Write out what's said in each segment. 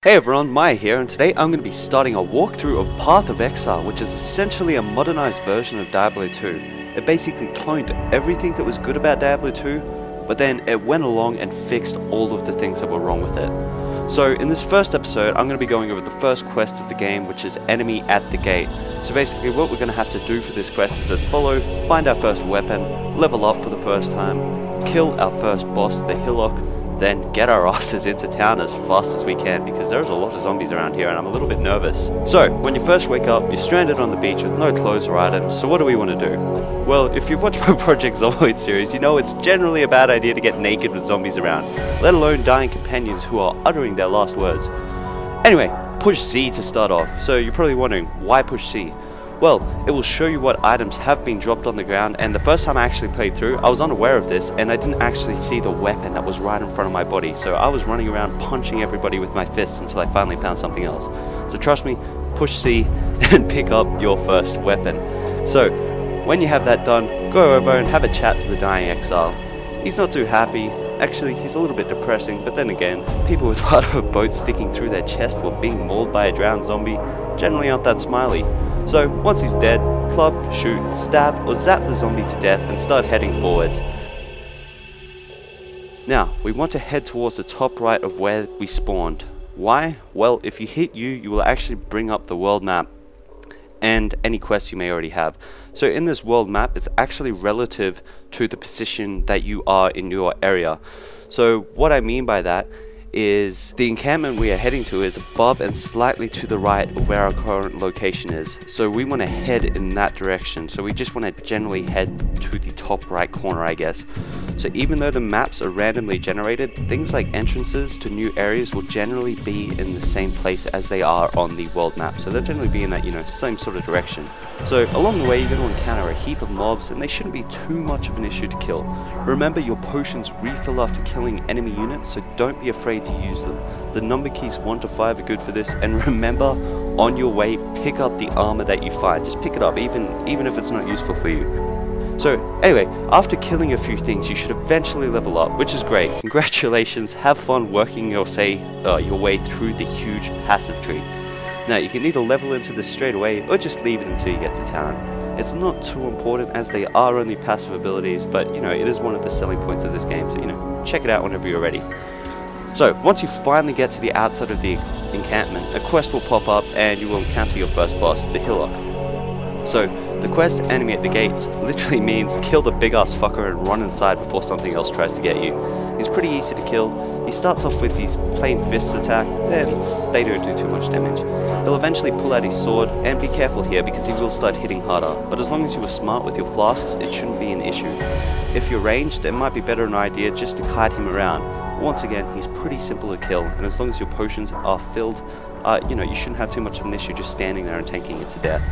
Hey everyone, Maya here, and today I'm going to be starting a walkthrough of Path of Exile, which is essentially a modernized version of Diablo 2. It basically cloned everything that was good about Diablo 2, but then it went along and fixed all of the things that were wrong with it. So in this first episode, I'm going to be going over the first quest of the game, which is Enemy at the Gate. So basically what we're going to have to do for this quest is as follow: find our first weapon, level up for the first time, kill our first boss, the Hillock, then get our asses into town as fast as we can, because there's a lot of zombies around here and I'm a little bit nervous. So, when you first wake up, you're stranded on the beach with no clothes or items, so what do we want to do? Well, if you've watched my Project Zomboid series, you know it's generally a bad idea to get naked with zombies around, let alone dying companions who are uttering their last words. Anyway, push Z to start off. So you're probably wondering, why push C? Well, it will show you what items have been dropped on the ground, and the first time I actually played through, I was unaware of this, and I didn't actually see the weapon that was right in front of my body, so I was running around punching everybody with my fists until I finally found something else. So trust me, push C and pick up your first weapon. So, when you have that done, go over and have a chat to the dying exile. He's not too happy. Actually, he's a little bit depressing, but then again, people with part of a boat sticking through their chest while being mauled by a drowned zombie generally aren't that smiley. So, once he's dead, club, shoot, stab, or zap the zombie to death and start heading forwards. Now, we want to head towards the top right of where we spawned. Why? Well, if you hit U, you will actually bring up the world map and any quests you may already have. So in this world map, it's actually relative to the position that you are in your area. So what I mean by that is the encampment we are heading to is above and slightly to the right of where our current location is. So we want to head in that direction. So we just want to generally head to the top right corner, I guess. So even though the maps are randomly generated, things like entrances to new areas will generally be in the same place as they are on the world map. So they'll generally be in that, same sort of direction. So along the way, you're going to encounter a heap of mobs, and they shouldn't be too much of an issue to kill. Remember, your potions refill after killing enemy units, so don't be afraid to use them. The number keys 1 to 5 are good for this, and remember, on your way, pick up the armor that you find. Just pick it up, even if it's not useful for you. So anyway, after killing a few things, you should eventually level up, which is great. Congratulations, have fun working your way through the huge passive tree. Now, you can either level into this straight away, or just leave it until you get to town. It's not too important as they are only passive abilities, but it is one of the selling points of this game, so check it out whenever you're ready. So, once you finally get to the outside of the encampment, a quest will pop up and you will encounter your first boss, the Hillock. So, the quest Enemy at the Gates literally means kill the big ass fucker and run inside before something else tries to get you. He's pretty easy to kill. He starts off with these plain fists attack, then they don't do too much damage. He'll eventually pull out his sword, and be careful here because he will start hitting harder, but as long as you are smart with your flasks, it shouldn't be an issue. If you're ranged, it might be better an idea just to kite him around. Once again, he's pretty simple to kill, and as long as your potions are filled, you shouldn't have too much of an issue just standing there and tanking it to death.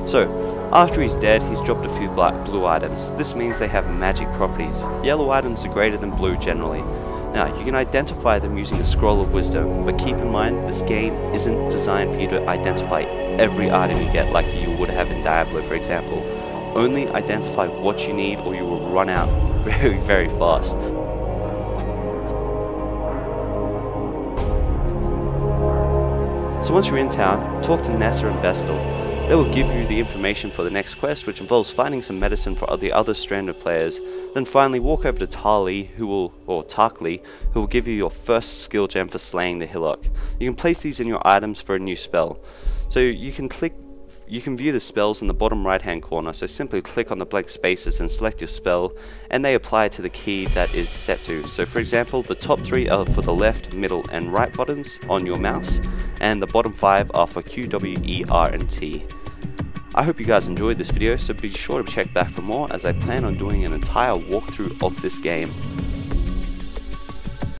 So, after he's dead, he's dropped a few blue items. This means they have magic properties. Yellow items are greater than blue generally. Now, you can identify them using a scroll of wisdom, but keep in mind, this game isn't designed for you to identify every item you get like you would have in Diablo, for example. Only identify what you need or you will run out very, very fast. So once you're in town, talk to Nessa and Vestal. They will give you the information for the next quest, which involves finding some medicine for the other stranded players. Then finally walk over to Tarklee, who will give you your first skill gem for slaying the Hillock. You can place these in your items for a new spell. So you can view the spells in the bottom right hand corner, so simply click on the blank spaces and select your spell, and they apply to the key that is set to. So for example, the top 3 are for the left, middle and right buttons on your mouse, and the bottom 5 are for Q, W, E, R and T. I hope you guys enjoyed this video, so be sure to check back for more as I plan on doing an entire walkthrough of this game.